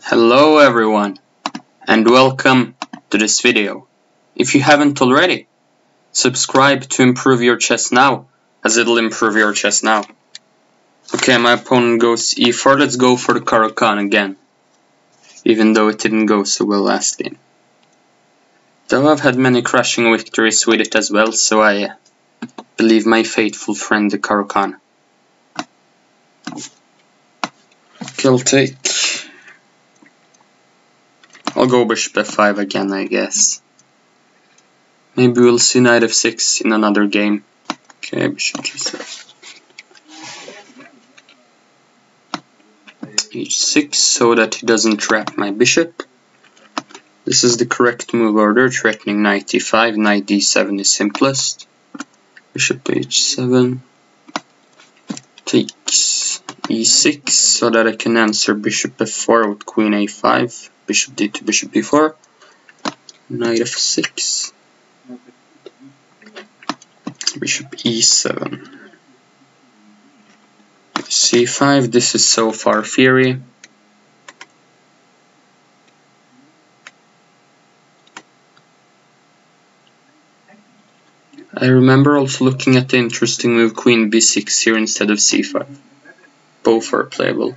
Hello everyone, and welcome to this video. If you haven't already, subscribe to improve your chess now, as it'll improve your chess now. Okay, my opponent goes e4, let's go for the caro-kann again, even though it didn't go so well last game. Though I've had many crushing victories with it as well, so I believe my faithful friend the caro-kann. Okay, I'll take... I'll go bishop f5 again, I guess. Maybe we'll see knight f6 in another game. Okay, bishop g7. h6, so that he doesn't trap my bishop. This is the correct move order, threatening knight e5, knight d7 is simplest. Bishop h7. Takes e6, so that I can answer bishop f4 with queen a5. Bishop d2, bishop b4, knight f6, bishop e7, c5. This is so far theory. I remember also looking at the interesting move queen b6 here instead of c5. Both are playable.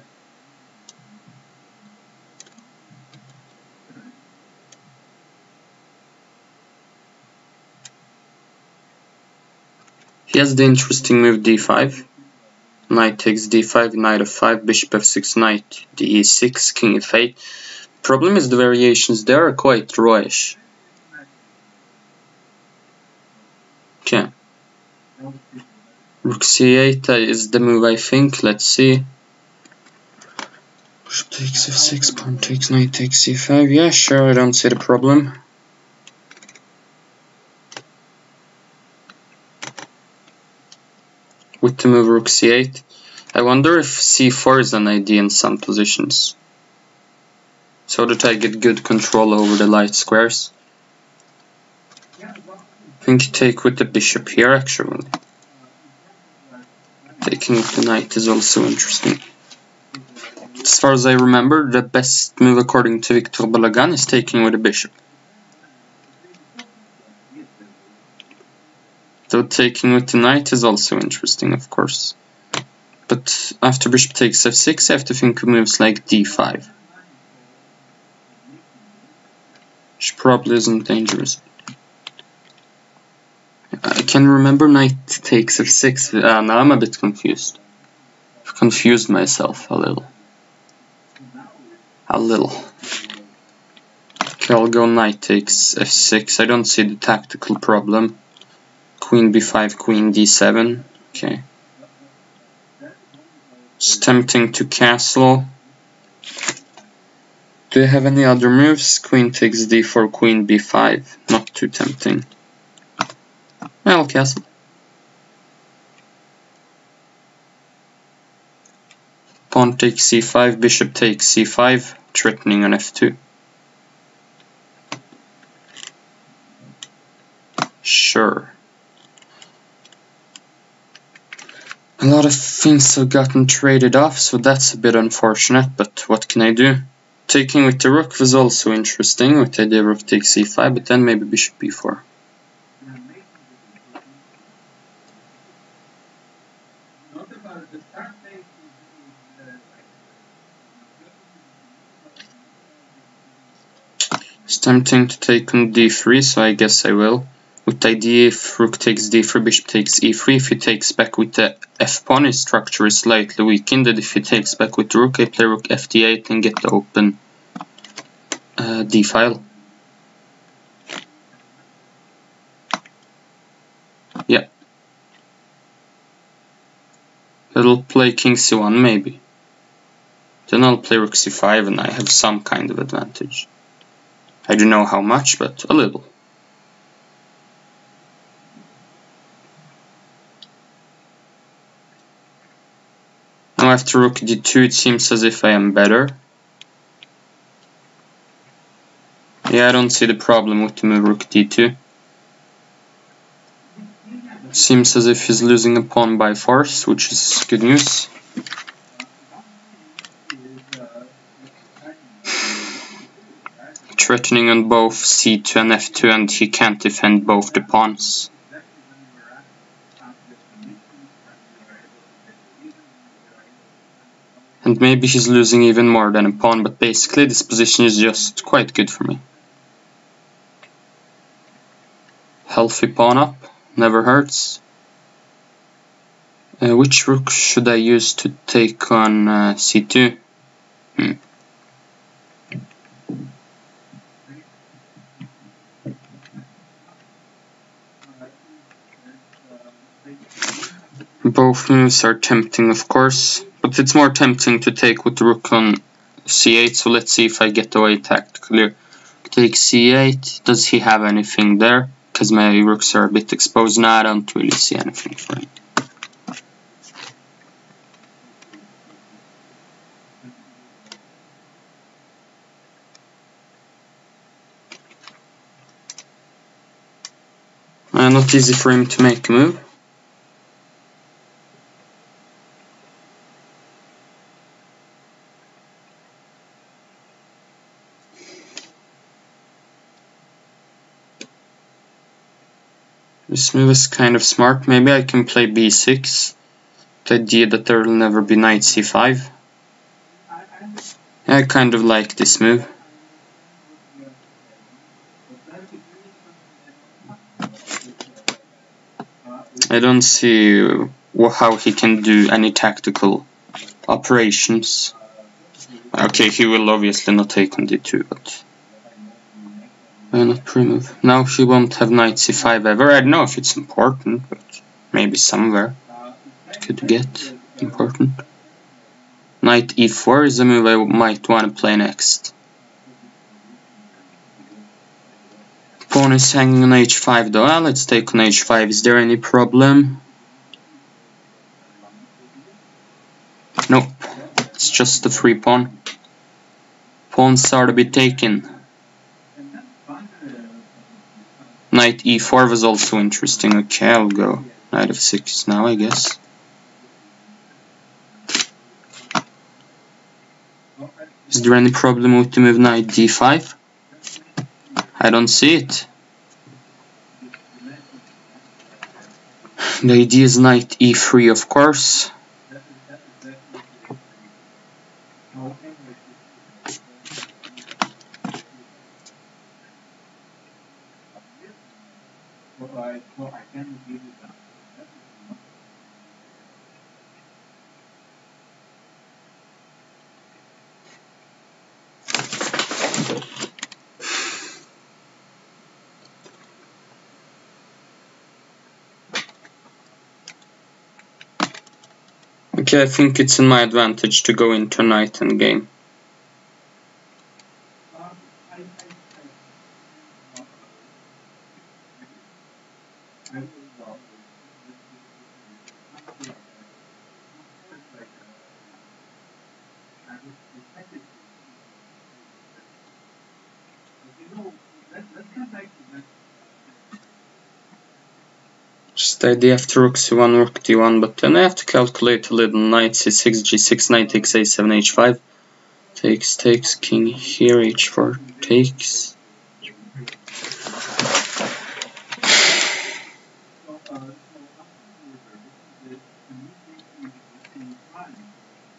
He has the interesting move d5, knight takes d5, knight f5, bishop f6, knight d6, king f8. Problem is the variations there are quite rawish. Okay. Rook c8 is the move, I think. Let's see. Bishop takes f6, pawn takes, knight takes c5. Yeah, sure, I don't see the problem. With the move rook c8. I wonder if c4 is an idea in some positions, so that I get good control over the light squares. I think you take with the bishop here actually. Taking with the knight is also interesting. As far as I remember, the best move according to Victor Balagan is taking with the bishop. Though taking with the knight is also interesting, of course. But after bishop takes f6, I have to think of moves like d5. Which probably isn't dangerous. I can remember knight takes f6. Now I'm a bit confused. I've confused myself a little. Okay, I'll go knight takes f6. I don't see the tactical problem. Queen b5, queen d7. Okay. It's tempting to castle. Do you have any other moves? Queen takes d4, queen b5. Not too tempting. I'll castle. Pawn takes c5, bishop takes c5, threatening on f2. Sure. A lot of things have gotten traded off, so that's a bit unfortunate, but what can I do? Taking with the rook was also interesting, with the idea rook takes c5, but then maybe bishop b4. It's tempting to take on d3, so I guess I will. With the idea if rook takes d3, bishop takes e3, if he takes back with the f-pawn, his structure is slightly weakened, and if he takes back with the rook, I play rook fd8 and get the open d-file. Yeah. I'll play king c1 maybe. Then I'll play rook c5 and I have some kind of advantage. I don't know how much, but a little. Now after rook d2 it seems as if I am better. Yeah, I don't see the problem with the move rook d2. Seems as if he's losing a pawn by force, which is good news. Threatening on both c2 and f2, and he can't defend both the pawns. And maybe he's losing even more than a pawn, but basically this position is just quite good for me. Healthy pawn up, never hurts. Which rook should I use to take on c2? Both moves are tempting, of course, but it's more tempting to take with the rook on c8, so let's see if I get away tactically. Take c8, does he have anything there? Because my rooks are a bit exposed now, I don't really see anything for him. Not easy for him to make a move. This move is kind of smart. Maybe I can play b6. The idea that there will never be knight c5. I kind of like this move. I don't see how he can do any tactical operations. Okay, he will obviously not take on d2, but why not pre-move? Now he won't have knight c5 ever. I don't know if it's important, but maybe somewhere it could get important. Knight e4 is a move I might want to play next. Pawn is hanging on h5 though. Let's take on h5. Is there any problem? Nope. It's just the free pawn. Pawns are to be taken. Knight e4 was also interesting. Okay, I'll go knight f6 now, I guess. Is there any problem with the move knight d5? I don't see it. The idea is knight e3, of course. Okay, I think it's in my advantage to go into knight endgame. Just the idea after rook c1, rook d1, but then I have to calculate a little. Knight c6, g6, knight takes a7, h5. Takes, king here, h4 takes.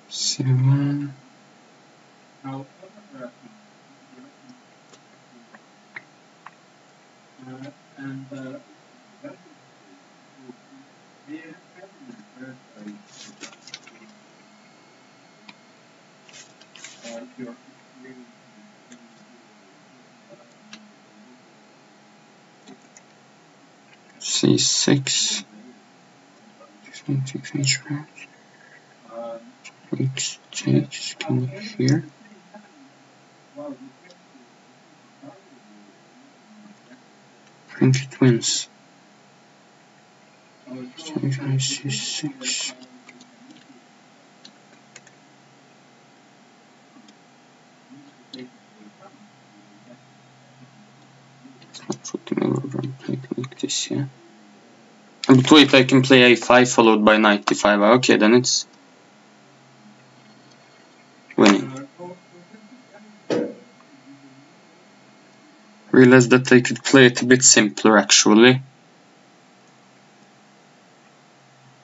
c1. c6. Takes, king here. I think it wins. c6. Like this, yeah. But wait, I can play a5 followed by knight d5. Okay, then it's winning. Realized that I could play it a bit simpler actually.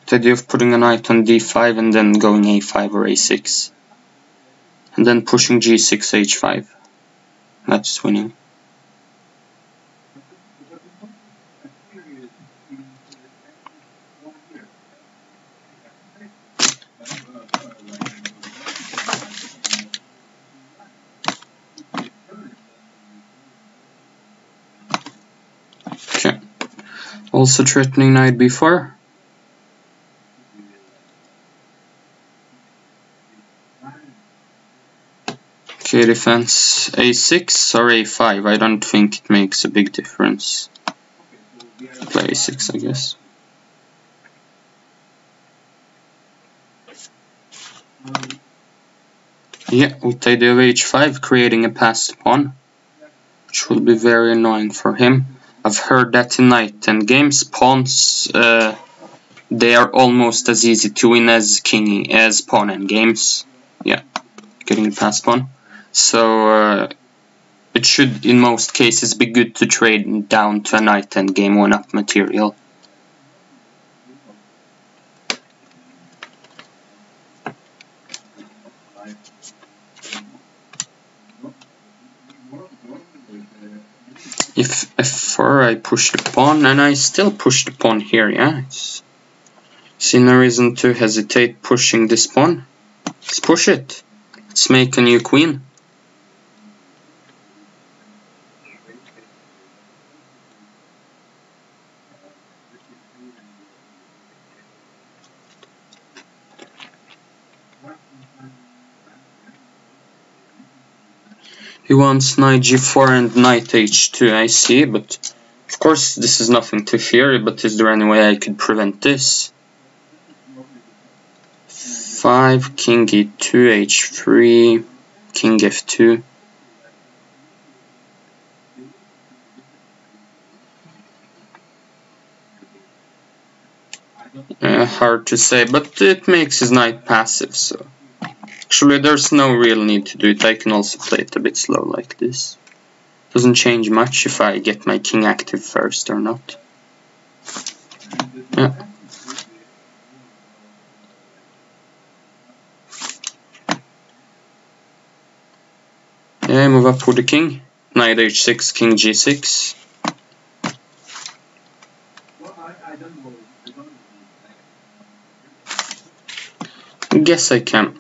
The idea of putting a knight on d5 and then going a5 or a6. And then pushing g6, h5. That's winning. Okay. Also threatening knight b4. Okay, defense a6 or a5. I don't think it makes a big difference. Play a6, I guess. Yeah, with the idea of h5, creating a passed pawn, which will be very annoying for him. I've heard that in night games, pawns, they are almost as easy to win as pawn endgames. Yeah, getting a passed pawn. So it should, in most cases, be good to trade down to a knight endgame 1-up material. If f4, I push the pawn, and I still push the pawn here, yeah? See no reason to hesitate pushing this pawn. Let's push it. Let's make a new queen. He wants knight g4 and knight h2, I see, but of course this is nothing to fear, but is there any way I could prevent this? 5, king e2, h3, king f2. Hard to say, but it makes his knight passive, so actually there's no real need to do it. I can also play it a bit slow like this. Doesn't change much if I get my king active first or not. Yeah. Yeah, move up with the king. Knight h6, king g6. I guess I can.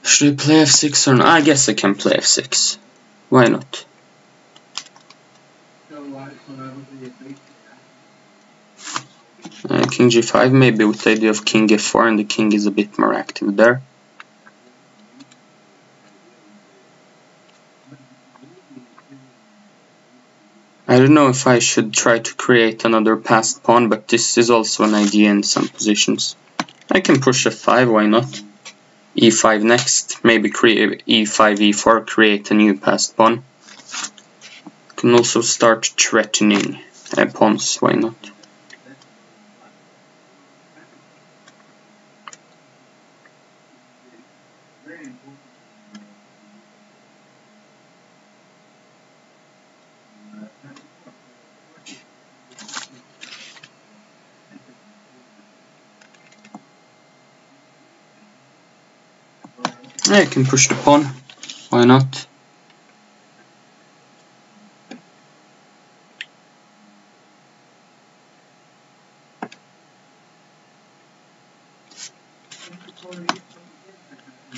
Should I play f6 or not? I guess I can play f6. Why not? King g5, maybe with the idea of king f4, and the king is a bit more active there. I don't know if I should try to create another passed pawn, but this is also an idea in some positions. I can push f5, why not? e5 next, maybe create e5, e4, create a new passed pawn. Can also start threatening pawns, why not? I can push the pawn, why not?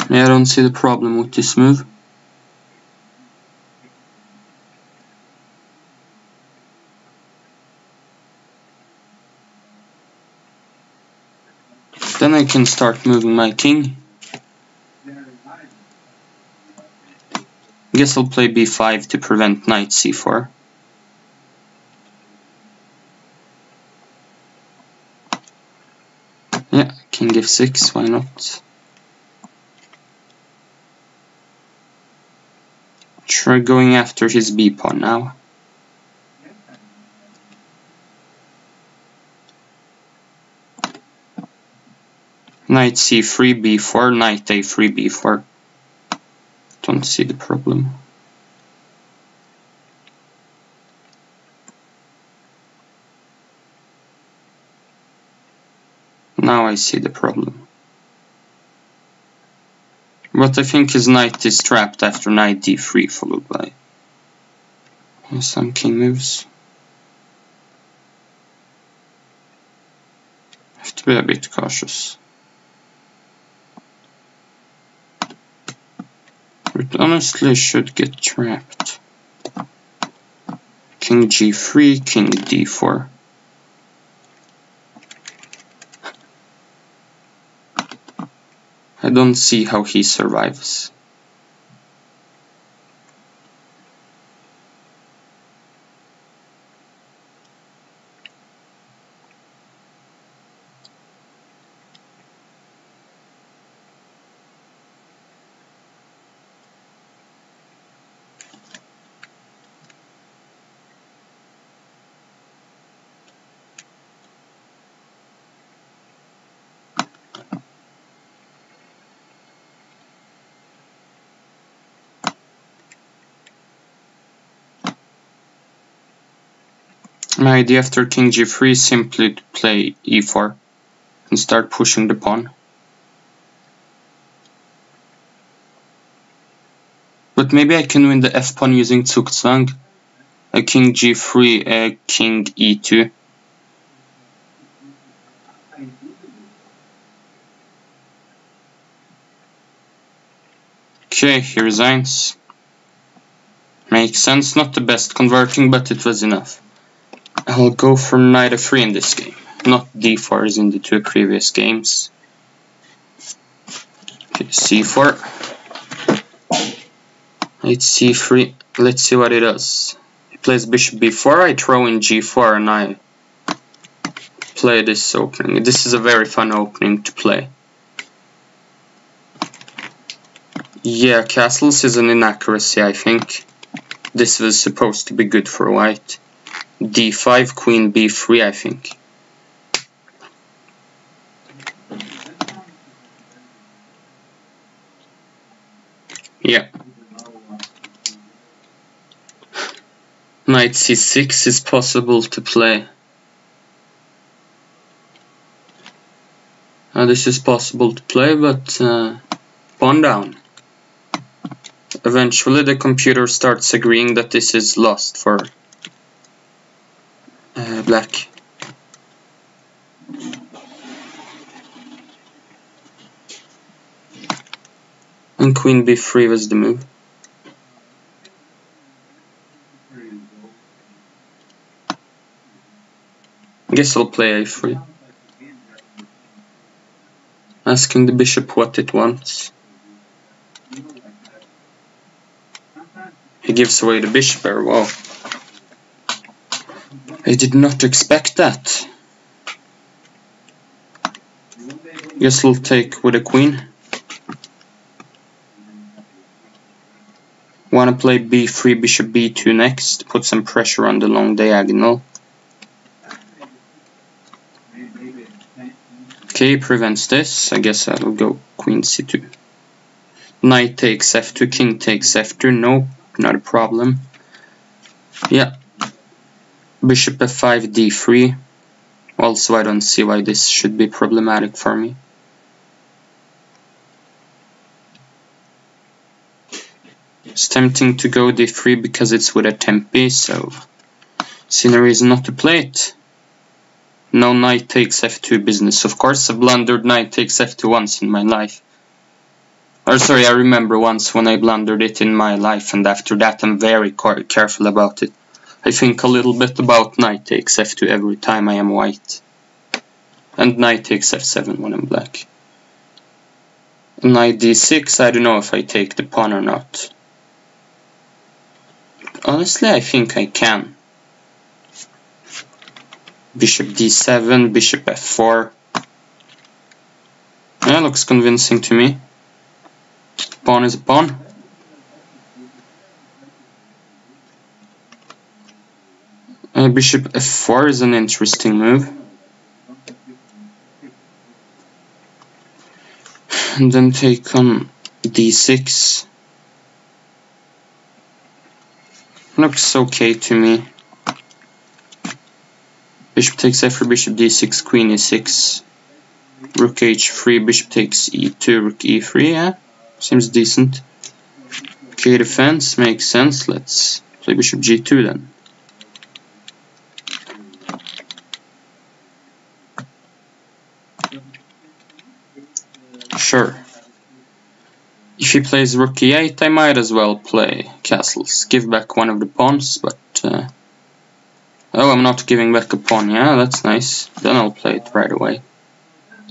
Yeah, I don't see the problem with this move. Then I can start moving my king. Guess I'll play b5 to prevent knight c4. Yeah, king f6, why not? Try going after his b pawn now. Knight c3, b4, knight a3, b4. Don't see the problem. Now I see the problem. What I think his knight is trapped after knight d3 followed by some king moves. Have to be a bit cautious. It honestly should get trapped. King g3, king d4. I don't see how he survives. My idea after king g3 is simply to play e4 and start pushing the pawn. But maybe I can win the f-pawn using zugzwang. A king g3, a king e2. Okay, he resigns. Makes sense, not the best converting, but it was enough. I'll go for knight f3 in this game, not d4 as in the two previous games. Okay, c4. Knight c3, let's see what it does. He plays bishop b4, I throw in g4 and I play this opening. This is a very fun opening to play. Yeah, castles is an inaccuracy, I think. This was supposed to be good for white. d5, queen b3, I think. Yeah. Knight c6 is possible to play. This is possible to play, but pawn down. Eventually the computer starts agreeing that this is lost for black. And queen b3 was the move. I guess I'll play a3. Asking the bishop what it wants. He gives away the bishop there, wow. I did not expect that. Guess I'll take with a queen. Wanna play b3, bishop b2 next, put some pressure on the long diagonal. Okay, prevents this. I guess I'll go queen c2. Knight takes f2, king takes f2. Nope, not a problem. Yeah. Bishop f5, d3. Also, I don't see why this should be problematic for me. It's tempting to go d3 because it's with a tempi, so see no reason not to play it. No knight takes f2 business. Of course, I blundered knight takes f2 once in my life. Or sorry, I remember once when I blundered it in my life, and after that I'm very careful about it. I think a little bit about knight takes f2 every time I am white. And knight takes f7 when I'm black. Knight d6, I don't know if I take the pawn or not. Honestly, I think I can. Bishop d7, bishop f4. Yeah, looks convincing to me. Pawn is a pawn. Bishop f4 is an interesting move. And then take on d6. Looks okay to me. Bishop takes f4, bishop d6, queen e6. Rook h3, bishop takes e2, rook e3, yeah, seems decent. Okay, defense makes sense. Let's play bishop g2 then. Sure. If he plays rook e8, I might as well play castles. Give back one of the pawns, but... oh, I'm not giving back a pawn. Yeah, that's nice. Then I'll play it right away.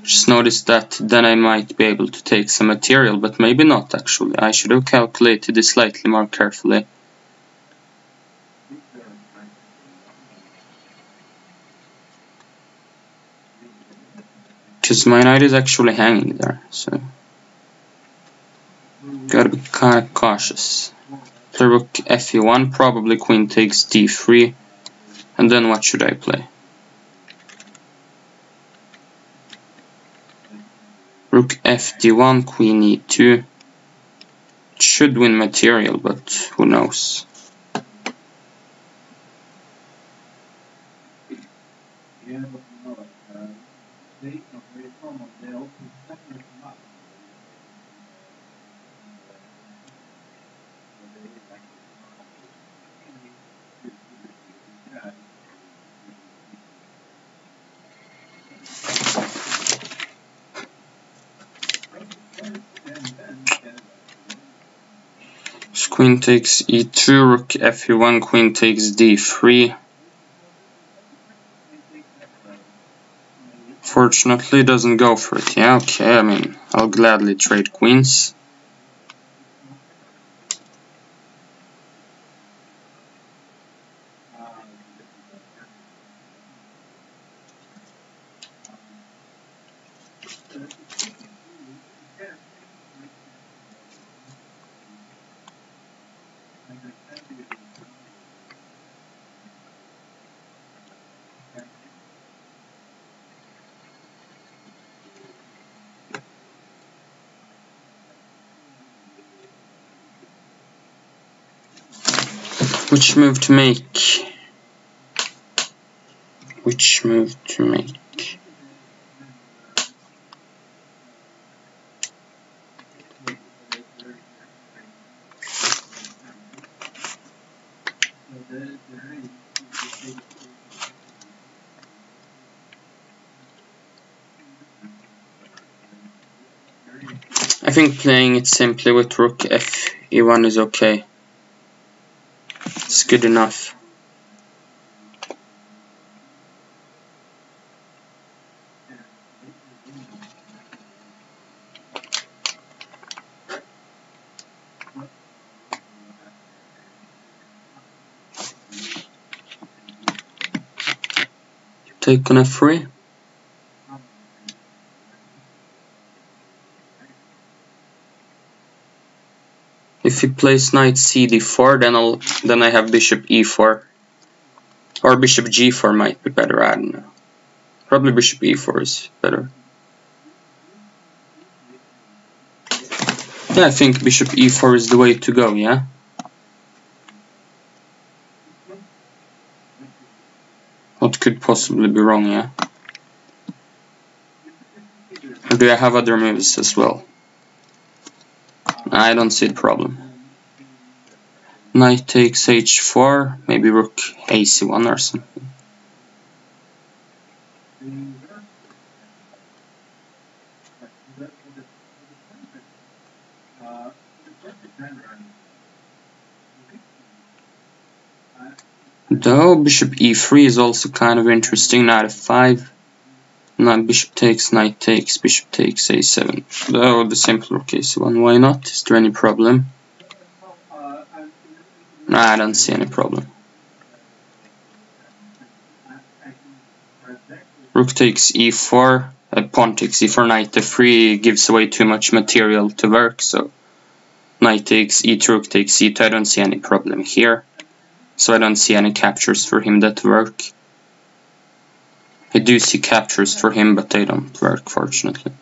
Just noticed that then I might be able to take some material, but maybe not actually. I should have calculated this slightly more carefully. Because my knight is actually hanging there, so... gotta be kind of cautious. Play rook fe1, probably queen takes d3. And then what should I play? Rook fd1, queen e2. It should win material, but who knows? Queen takes e2, rook fe1, queen takes d3. Fortunately doesn't go for it. Yeah, okay, I mean, I'll gladly trade queens. Which move to make? Which move to make? I think playing it simply with rook fe1 is okay. It's good enough. Take on f3. If he plays knight cd4, then I have bishop e4. Or bishop g4 might be better, I don't know. Probably bishop e4 is better. Yeah, I think bishop e4 is the way to go, yeah? What could possibly be wrong, yeah? Or do I have other moves as well? I don't see the problem. Knight takes h4, maybe rook ac1 or something. Though bishop e3 is also kind of interesting. Knight f5. Now bishop takes, knight takes, bishop takes a7. Though the simple rook ac1, why not? Is there any problem? Nah, I don't see any problem. Rook takes e4, pawn takes e4, knight f3 gives away too much material to work, so knight takes e2, rook takes e2, I don't see any problem here. So I don't see any captures for him that work. I do see captures for him, but they don't work, fortunately.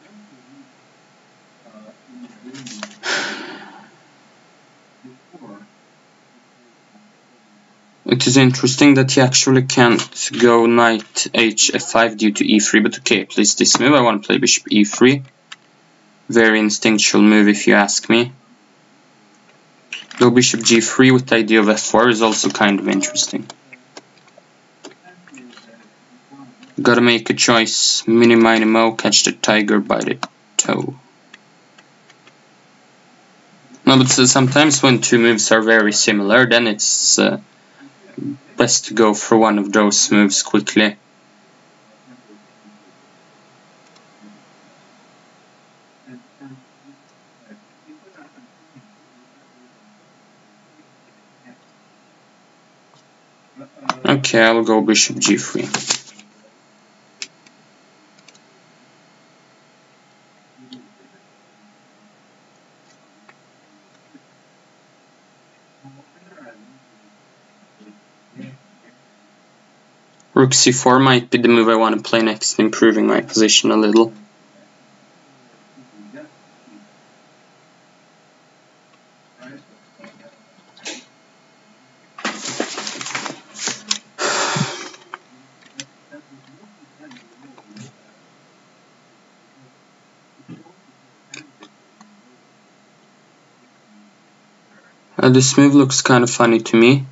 It is interesting that he actually can't go knight h5 due to e3, but okay, please this move. I want to play bishop e3. Very instinctual move if you ask me. Though bishop g3 with the idea of f4 is also kind of interesting. Gotta make a choice. Mini miny mo, catch the tiger by the toe. No, but sometimes when two moves are very similar, then it's best to go for one of those moves quickly. Okay, I'll go bishop g3. Rook c4 might be the move I want to play next, improving my position a little. This move looks kind of funny to me.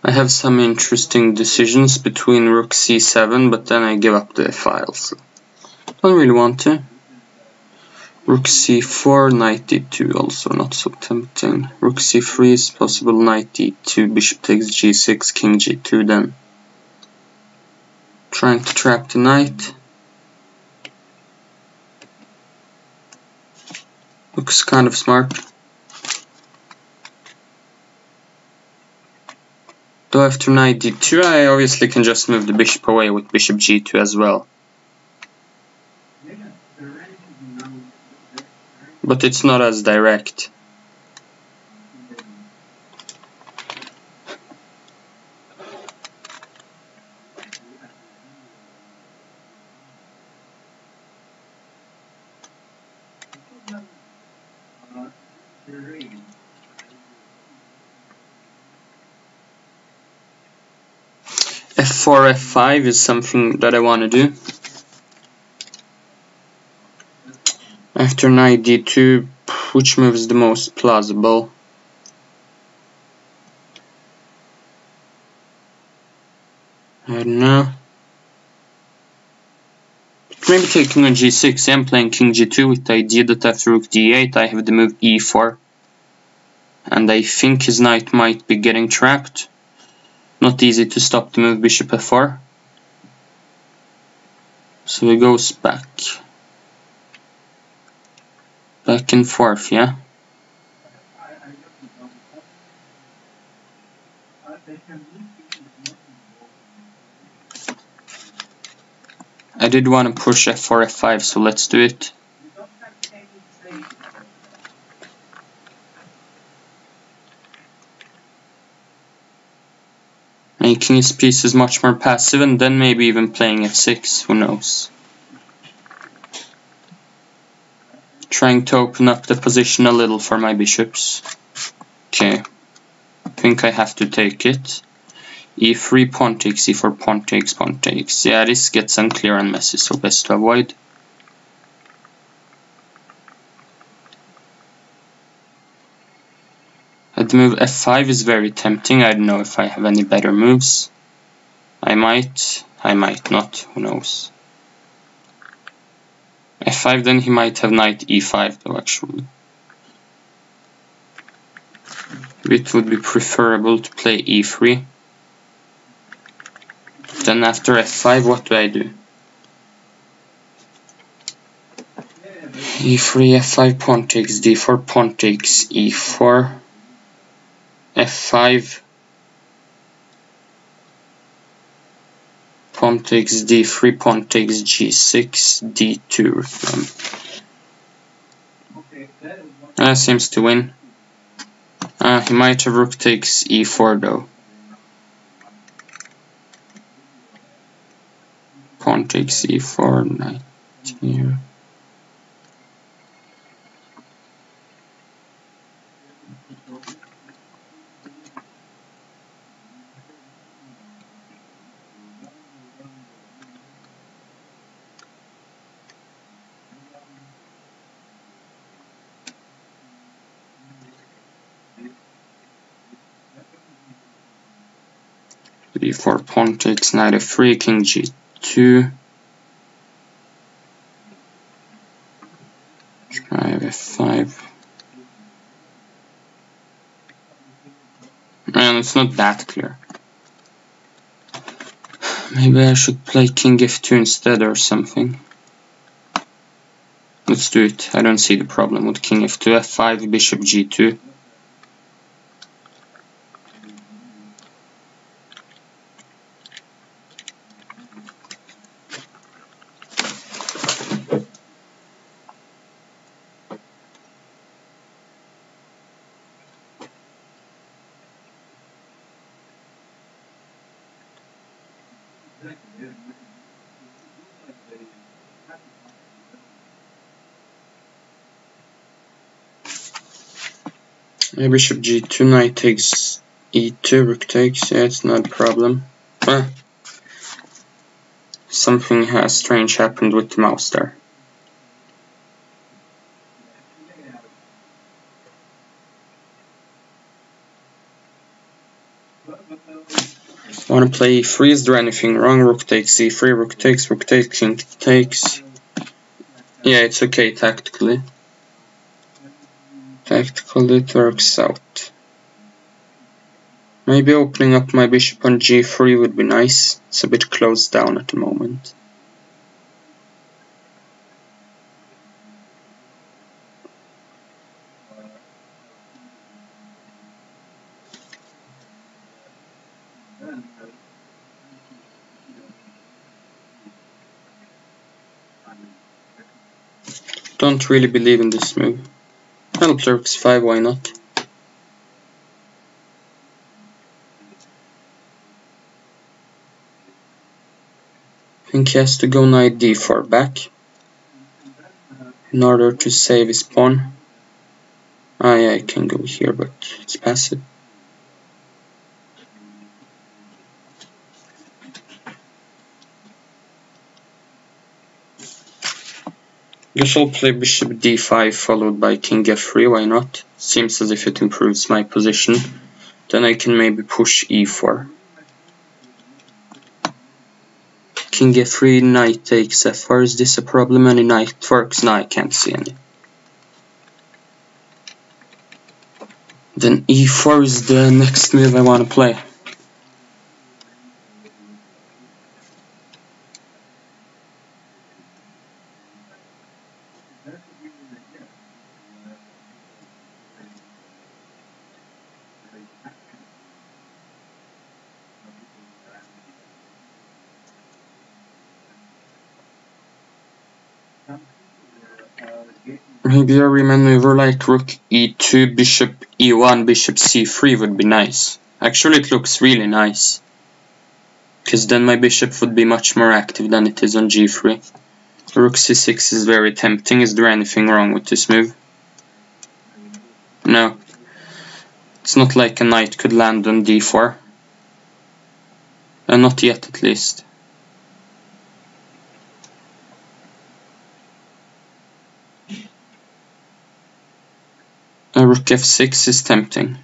I have some interesting decisions between rook c7, but then I give up the files. Don't really want to. Rook c4, knight d2, also not so tempting. Rook c3 is possible, knight d2, bishop takes g6, king g2 then. Trying to trap the knight. Looks kind of smart. Though after knight d2 I obviously can just move the bishop away with bishop g2 as well. But it's not as direct. f4, f5 is something that I want to do. After knight d2, which move is the most plausible? I don't know. Maybe taking on g6, I'm playing king g2 with the idea that after rook d8 I have the move e4. And I think his knight might be getting trapped. Not easy to stop the move bishop f4. So he goes back. Back and forth, yeah. I did want to push f4, f5, so let's do it. Making his pieces much more passive and then maybe even playing f6, who knows. Trying to open up the position a little for my bishops. Okay, I think I have to take it. e3, pawn takes, e4, pawn takes, pawn takes. Yeah, this gets unclear and messy, so best to avoid. The move f5 is very tempting. I don't know if I have any better moves. I might not, who knows. f5, then he might have knight e5 though, actually. It would be preferable to play e3. Then after f5, what do I do? e3, f5, pawn takes d4, pawn takes e4, f5, pawn takes d3, pawn takes g6, d2. Seems to win. He might have rook takes e4 though. Pawn takes e4, knight here. b4, pawn takes knight f3, king g2. Try f5. Man, it's not that clear. Maybe I should play king f2 instead or something. Let's do it. I don't see the problem with king f2, f5, bishop g2. Bishop g2, knight takes e2, rook takes, yeah, it's not a problem. Something strange happened with the mouse there. I want to play e3, is there anything wrong? Rook takes e3, rook takes, king takes. Yeah, it's okay tactically. Tactically it works out. Maybe opening up my bishop on g3 would be nice. It's a bit closed down at the moment. Don't really believe in this move. I'll play rook 5, why not? I think he has to go knight d4 back in order to save his pawn. Yeah, I can go here, but it's passive. Guess I'll play bishop d5 followed by king f3, why not? Seems as if it improves my position. Then I can maybe push e4. King f3, knight takes f4. Is this a problem? Any knight works? No, I can't see any. Then e4 is the next move I want to play. Maybe a remaneuver like rook e2, bishop e1, bishop c3 would be nice. Actually, it looks really nice. Because then my bishop would be much more active than it is on g3. Rook c6 is very tempting. Is there anything wrong with this move? No. It's not like a knight could land on d4. Not yet, at least. Rook f6 is tempting.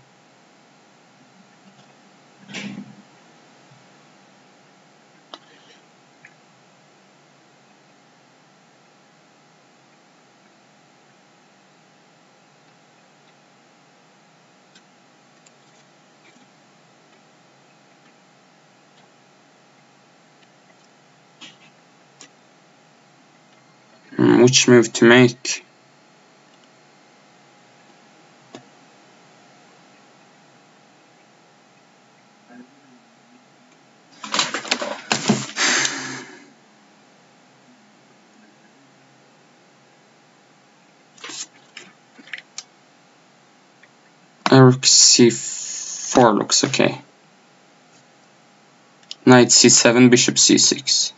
Which move to make? Rook c4 looks okay. Knight c7, bishop c6.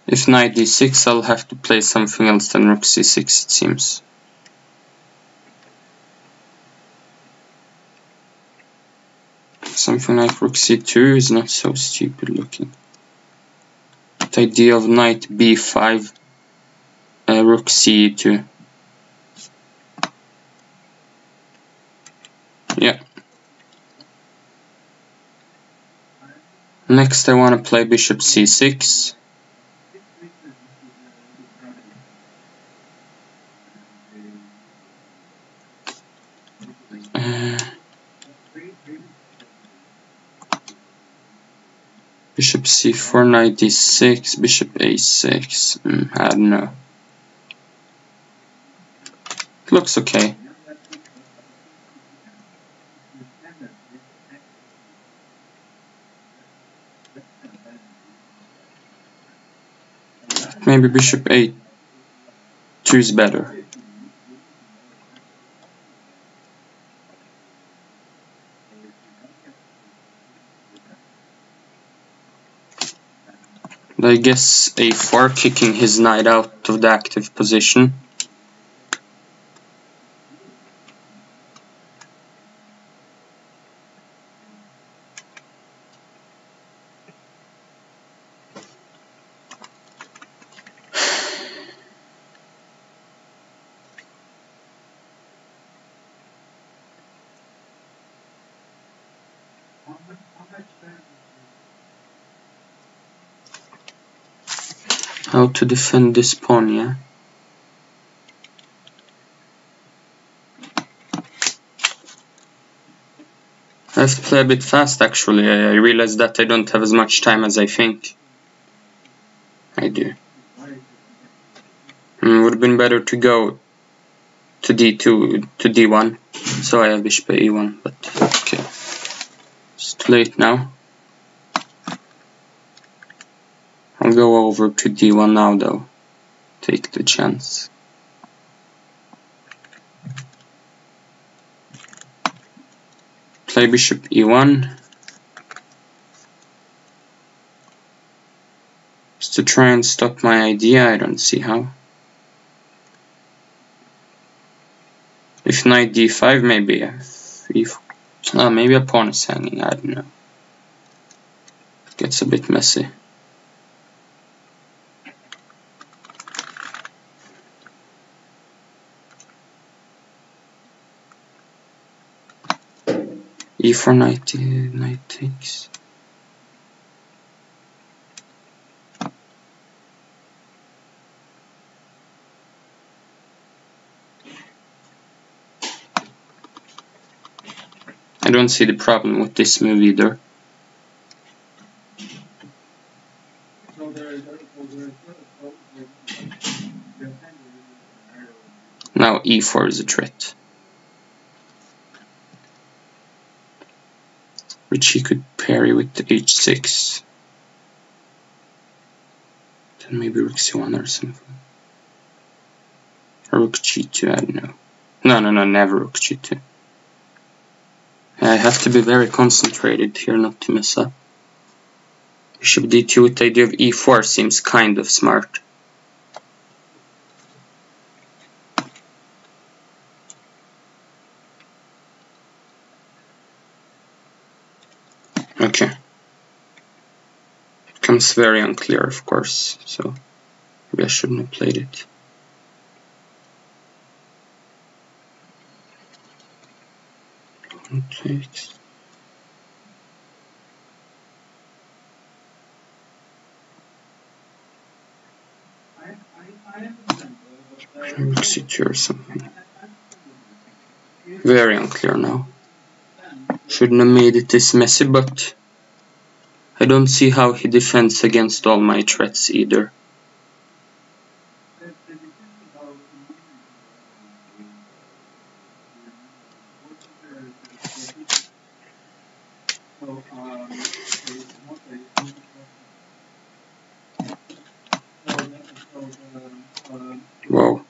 If knight d6, I'll have to play something else than rook c6, it seems. Something like rook c2 is not so stupid looking. The idea of knight b5, rook c2. Yeah. Next I want to play bishop c6. Bishop c4, knight d6, bishop a6. I don't know. It looks okay. Maybe bishop a2 is better. I guess a4, kicking his knight out of the active position. How to defend this pawn, yeah? I have to play a bit fast actually. I realize that I don't have as much time as I think I do. Would have been better to go to d2 to d1, so I have bishop e1, but okay. It's too late now. I'll go over to d1 now though. Take the chance. Play bishop e1. Just to try and stop my idea, I don't see how. If knight d5, maybe maybe a pawn is hanging, I don't know. It gets a bit messy. e4, knight takes. I don't see the problem with this move either. Now e4 is a threat, which he could parry with the h6. Then maybe rook c1 or something. Or rook g2, I don't know. No, never rook g2. I have to be very concentrated here not to mess up. Bishop d2 with the idea of e4 seems kind of smart. Okay. Becomes very unclear, of course, so maybe I shouldn't have played it. Takes. Rook c2 or something. Very unclear now. Shouldn't have made it this messy, but I don't see how he defends against all my threats either. Wow.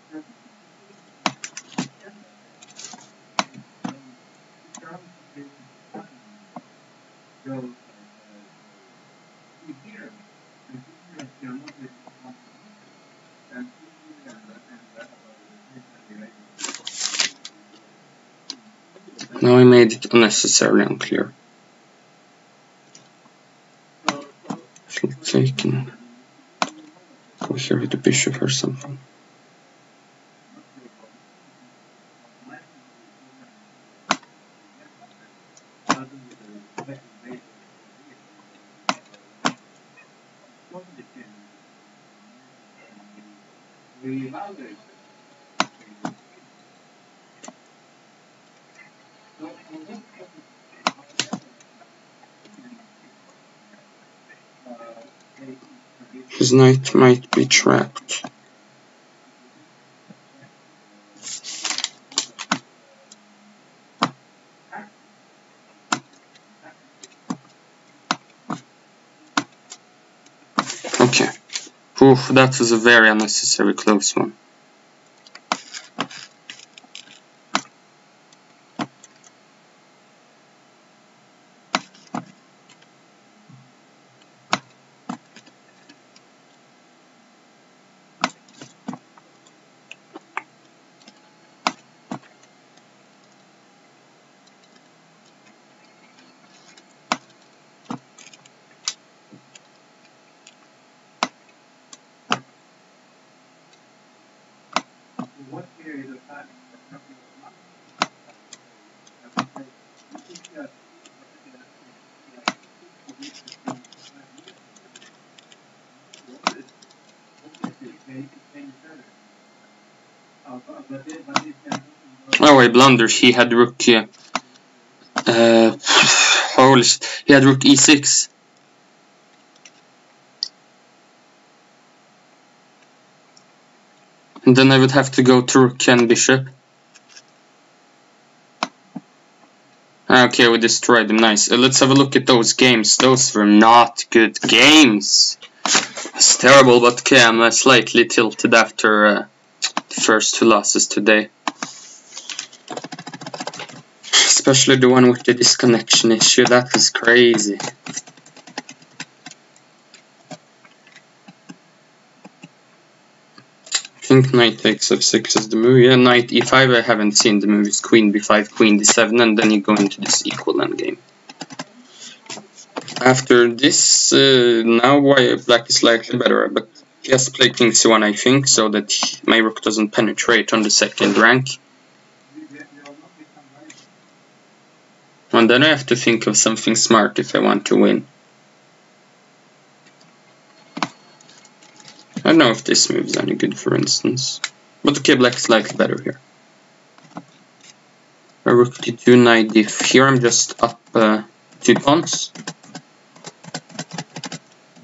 Now I made it unnecessarily unclear. Should take and go here with the bishop or something. His knight might be trapped. Okay. Oof, that was a very unnecessary close one. Oh, I blundered. He had rook. He had rook e6. And then I would have to go to rook and bishop. Okay, we destroyed them. Nice. Let's have a look at those games. Those were not good games. It's terrible, but okay, I'm slightly tilted after the first two losses today. Especially the one with the disconnection issue. That was crazy. I think knight takes f6 is the move. Yeah, knight e5 I haven't seen. The move is queen b5, queen d7, and then you go into this equal endgame. After this, now black is slightly better, but he has to play king c1 I think, so that my rook doesn't penetrate on the second rank. And then I have to think of something smart if I want to win. I don't know if this move is any good, for instance. But okay, black is slightly better here. Rook d2, knight d5. Here I'm just up 2 pawns.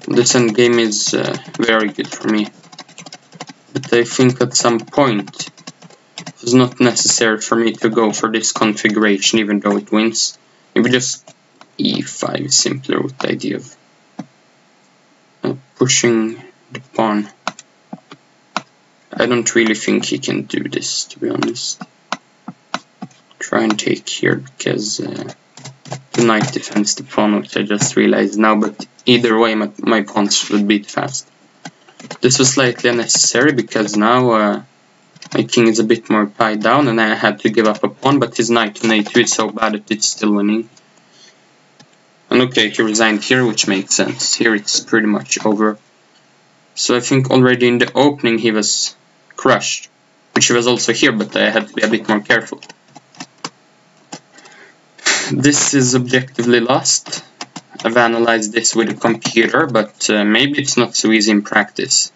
This endgame is very good for me. But I think at some point it's not necessary for me to go for this configuration, even though it wins. Maybe just e5 is simpler with the idea of pushing the pawn. I don't really think he can do this, to be honest. Try and take here because the knight defends the pawn, which I just realized now, but either way my pawns would beat fast. This was slightly unnecessary because now my king is a bit more tied down and I had to give up a pawn, but his knight on a2 is so bad that it's still winning. And okay, he resigned here, which makes sense. Here it's pretty much over. So I think already in the opening he was crushed, which he was also here, but I had to be a bit more careful. This is objectively lost. I've analyzed this with a computer, but maybe it's not so easy in practice.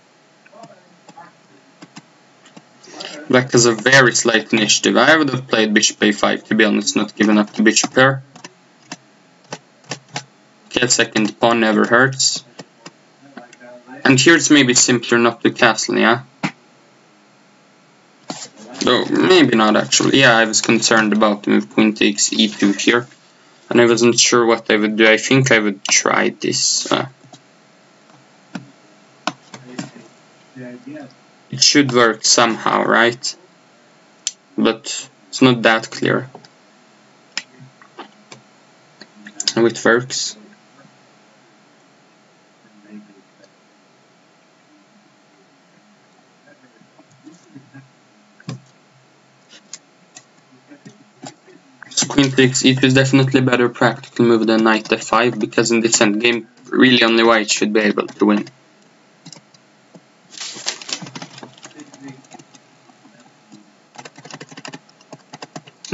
Black has a very slight initiative. I would have played bishop a5, to be honest, not given up the bishop pair. Okay, second pawn never hurts. And here it's maybe simpler not to castle, yeah? Though, maybe not actually. Yeah, I was concerned about the move queen takes e2 here. And I wasn't sure what I would do. I think I would try this. It should work somehow, right? But it's not that clear. How it works. queen takes e2 is definitely a better practical move than knight f5, because in this endgame, really only white should be able to win.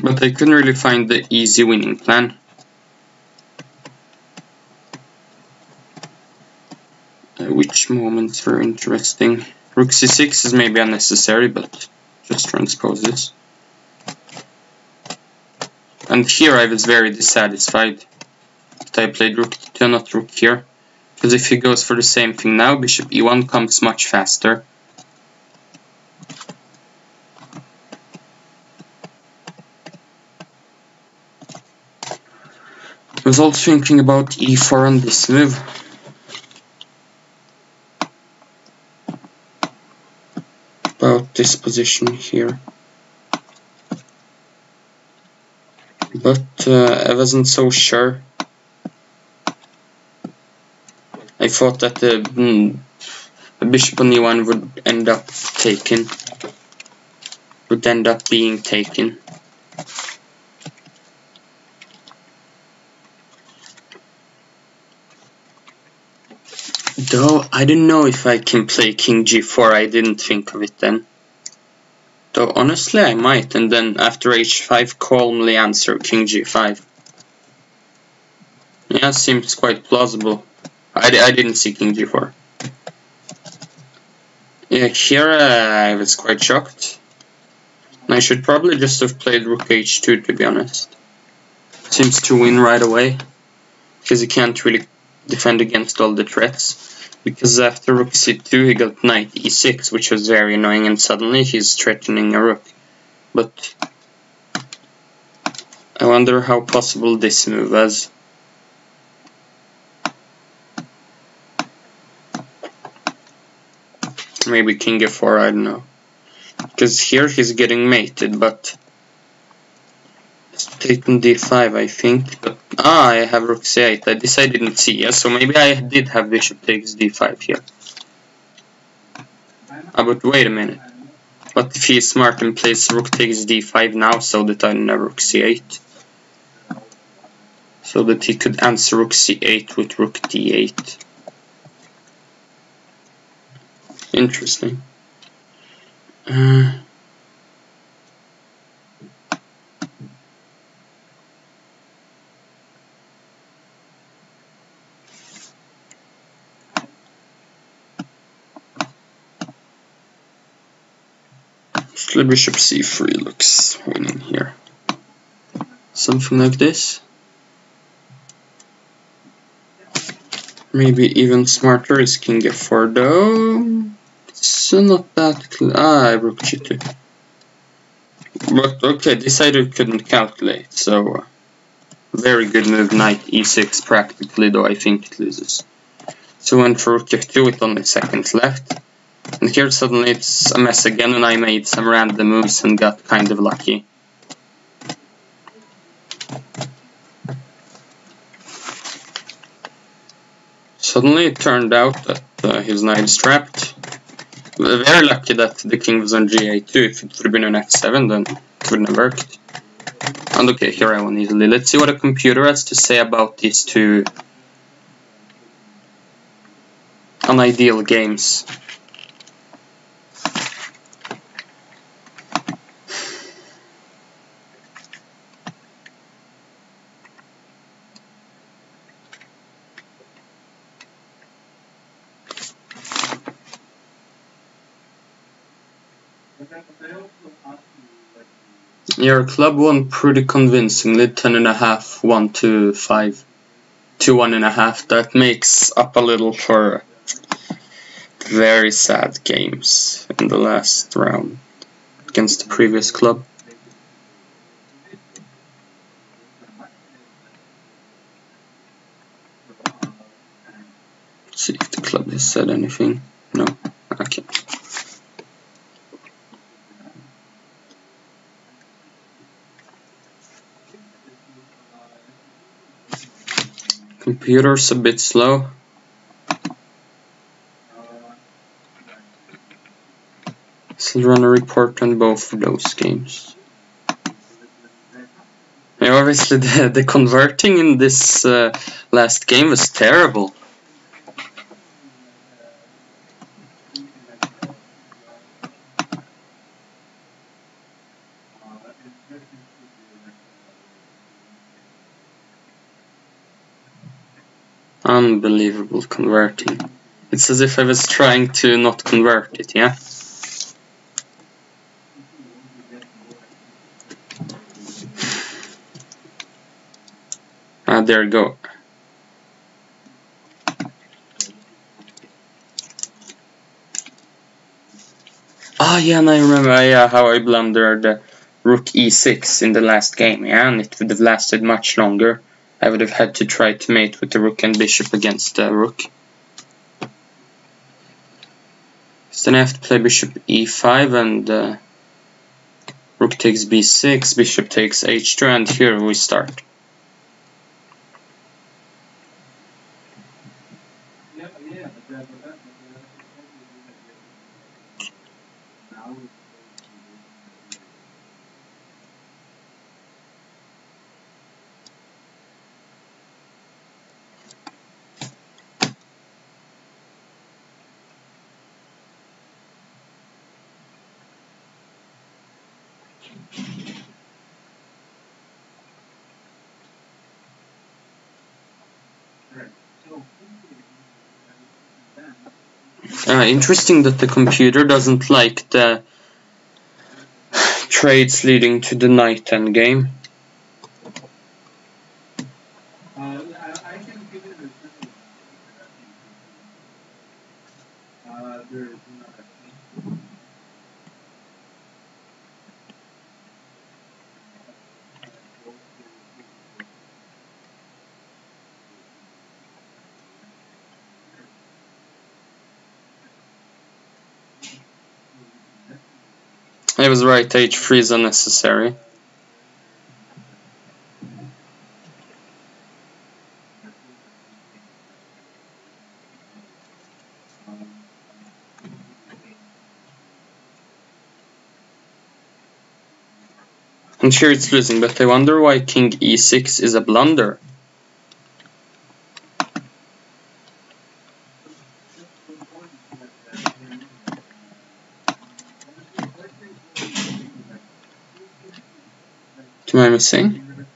But I couldn't really find the easy winning plan. Which moments were interesting? Rook c6 is maybe unnecessary, but just transpose this. And here I was very dissatisfied that I played rook to not rook here, because if he goes for the same thing now, bishop e1 comes much faster. I was also thinking about e4 on this move. About this position here. But I wasn't so sure. I thought that the bishop on e1 would end up being taken. Though I don't know if I can play king g4, I didn't think of it then. Though honestly I might, and then after h5 calmly answer king g5. Yeah, seems quite plausible. I didn't see king g4. Yeah, here I was quite shocked. I should probably just have played rook h2, to be honest. Seems to win right away, because he can't really defend against all the threats. Because after rook c2 he got knight e6, which was very annoying, and suddenly he's threatening a rook. But I wonder how possible this move was. Maybe king f4, I don't know. Because here he's getting mated, but it's taken d5, I think. But I have rook c8. This I didn't see. Yeah, so maybe I did have bishop takes d5 here. But wait a minute. What if he is smart and plays rook takes d5 now, so that I don't have rook c8? So that he could answer rook c8 with rook d8. Interesting. Actually, bishop c3 looks winning here. Something like this. Maybe even smarter is king f4 though. It's not that clear. Rook g2. But okay, this I couldn't calculate, so very good move, knight e6 practically, though I think it loses. So went for rook f2 with only seconds left. And here suddenly it's a mess again, and I made some random moves and got kind of lucky. Suddenly it turned out that his knight is trapped. Very lucky that the king was on g8 too. If it would have been on f7, then it wouldn't have worked. And okay, here I won easily. Let's see what a computer has to say about these two unideal games. Your club won pretty convincingly, 10.5, 1-5, 2-1.5. That makes up a little for very sad games in the last round against the previous club. Let's see if the club has said anything. No? Okay. Computer's a bit slow. So run a report on both of those games. Yeah, Obviously, the converting in this last game was terrible. Unbelievable converting. It's as if I was trying to not convert it, yeah? There you go. Yeah, and I remember how I blundered rook e6 in the last game, yeah, and it would have lasted much longer. I would have had to try to mate with the rook and bishop against the rook. So then I have to play bishop e5 and rook takes b6, bishop takes h2, and here we start. Interesting that the computer doesn't like the trades leading to the knight endgame. I was right, h3 is unnecessary. And here it's losing, but I wonder why king e6 is a blunder. What am I missing?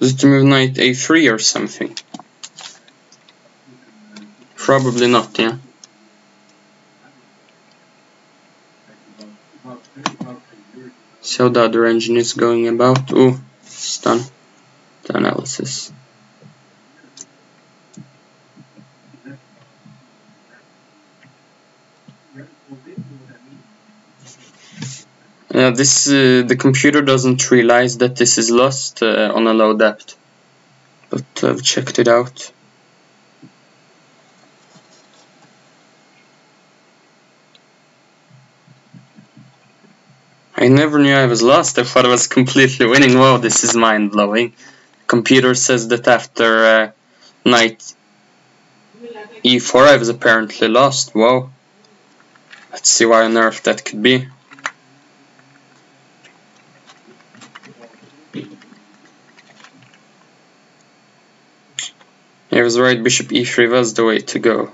Is it to move knight a3 or something? Probably not, yeah. So the other engine is going about. Ooh, it's done. The analysis. The computer doesn't realize that this is lost on a low depth, but I've checked it out. I never knew I was lost. I thought I was completely winning. Wow, this is mind-blowing. Computer says that after knight e4 I was apparently lost. Wow. Let's see why on earth that could be. I was right, bishop e3 was the way to go.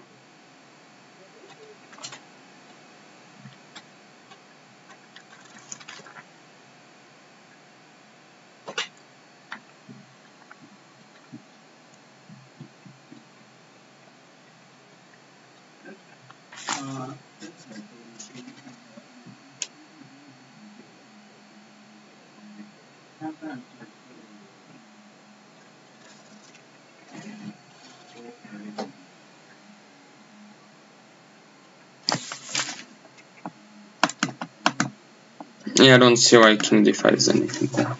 Yeah, I don't see why king d5 is anything there.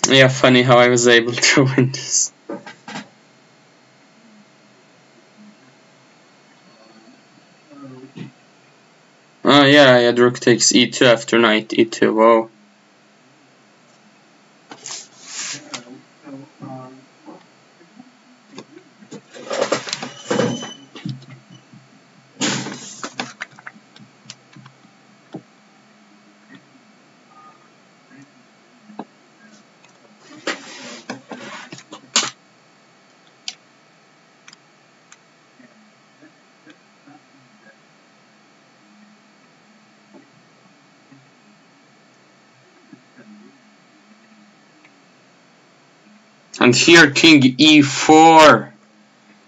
Yeah, funny how I was able to win this. Oh yeah, I had rook takes e2 after knight e2, wow. And here king e4.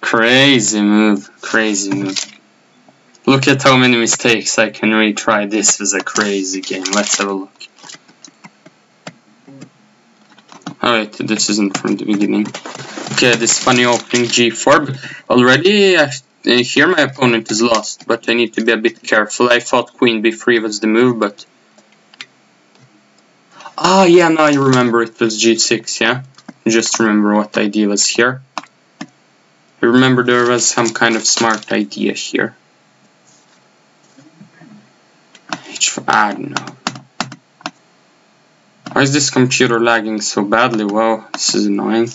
Crazy move, crazy move. Look at how many mistakes I can retry. This is a crazy game. Let's have a look. Alright, this isn't from the beginning. Okay, this funny opening g4, but already here my opponent is lost, but I need to be a bit careful. I thought queen b3 was the move, but... Ah, yeah, now I remember it was g6, yeah? Just remember what idea was here. I remember there was some kind of smart idea here. I don't know. Why is this computer lagging so badly? Wow, this is annoying.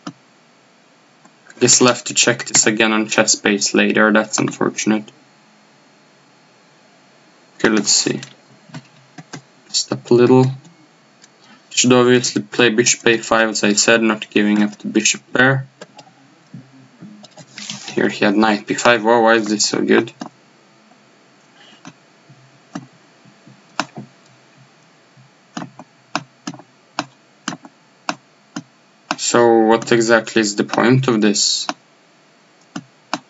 I guess I'll have to check this again on ChessBase later. That's unfortunate. Okay, let's see. Step a little. Should obviously play bishop a5 as I said, not giving up the bishop there. Here he had knight b5. Wow, why is this so good? So what exactly is the point of this?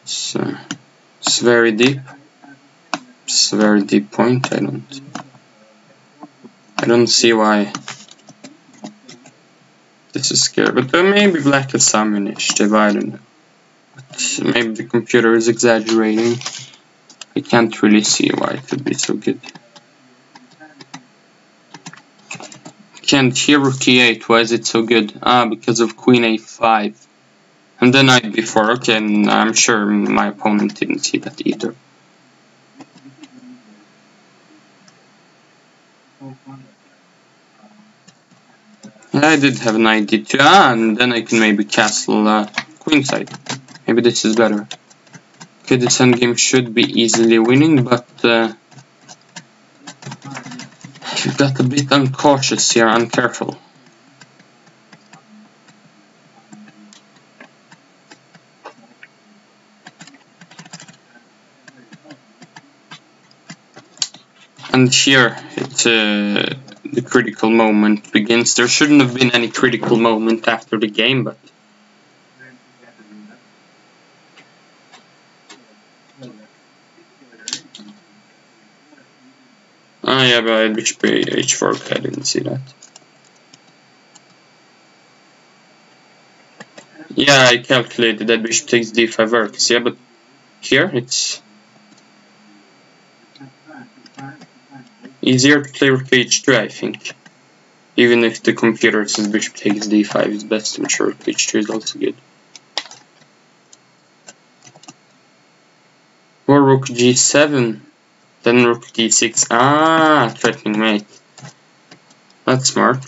It's very deep. It's a very deep point. I don't see why this is scary. But maybe black has some initiative. I don't know. But maybe the computer is exaggerating. I can't really see why it could be so good. And here rook e8, why is it so good? Ah, because of queen a5. And then knight b4, okay, and I'm sure my opponent didn't see that either. I did have knight d2, and then I can maybe castle queenside. Maybe this is better. Okay, this endgame should be easily winning, but you got a bit uncautious here, uncareful. And here the critical moment begins. There shouldn't have been any critical moment after the game, but ah, yeah, but bishop h4, I didn't see that. Yeah, I calculated that bishop takes d5 works, yeah, but here it's easier to play rook h2, I think. Even if the computer says bishop takes d5 is best, I'm sure rook h2 is also good. Or rook g7. Then rook d6. Ah, threatening mate. That's smart.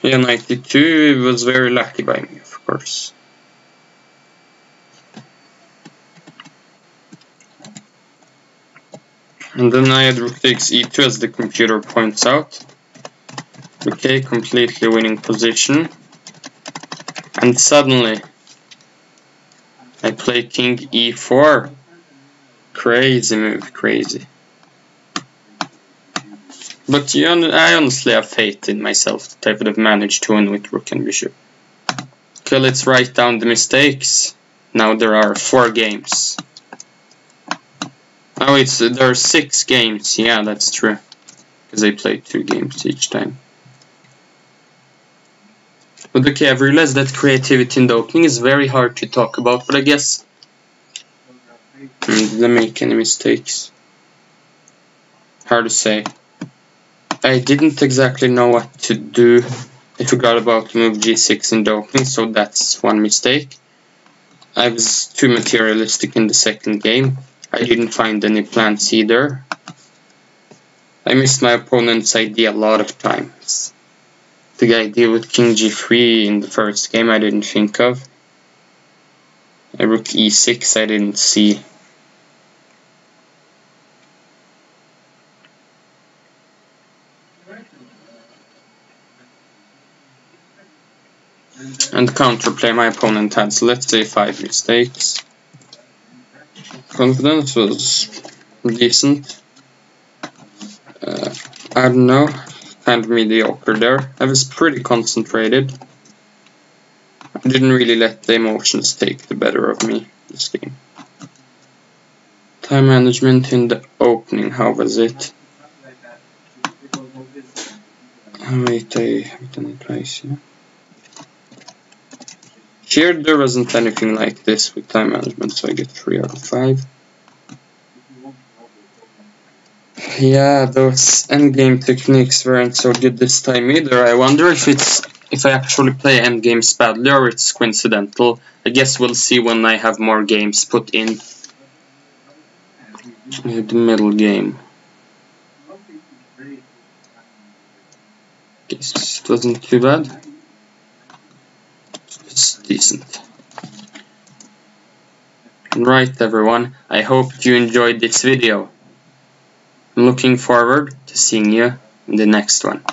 Yeah, knight d2 was very lucky by me, of course. And then I had rook takes e2 as the computer points out. Okay, completely winning position. And suddenly I play king e4. Crazy move, crazy. But I honestly have faith in myself that I would have managed to win with rook and bishop. Okay, let's write down the mistakes. Now there are 4 games. Oh, there are 6 games. Yeah, that's true. Because I played 2 games each time. But okay, I've realized that creativity in the opening is very hard to talk about, but I guess did I make any mistakes? Hard to say. I didn't exactly know what to do. I forgot about move g6 in the opening, so that's one mistake. I was too materialistic in the second game. I didn't find any plans either. I missed my opponent's idea a lot of times. The idea with king g3 in the first game I didn't think of. Rook e6 I didn't see. And counterplay my opponent had, so let's say 5 mistakes. Confidence was decent. I don't know, kind of mediocre there. I was pretty concentrated. didn't really let the emotions take the better of me this game. Time management in the opening, how was it? Wait, I have it done it twice, yeah. Here there wasn't anything like this with time management, so I get 3 out of 5. Yeah, those endgame techniques weren't so good this time either. I wonder if I actually play endgames badly or it's coincidental. I guess we'll see when I have more games put in. The middle game. Guess it wasn't too bad. It's decent. Right, everyone, I hope you enjoyed this video. I'm looking forward to seeing you in the next one.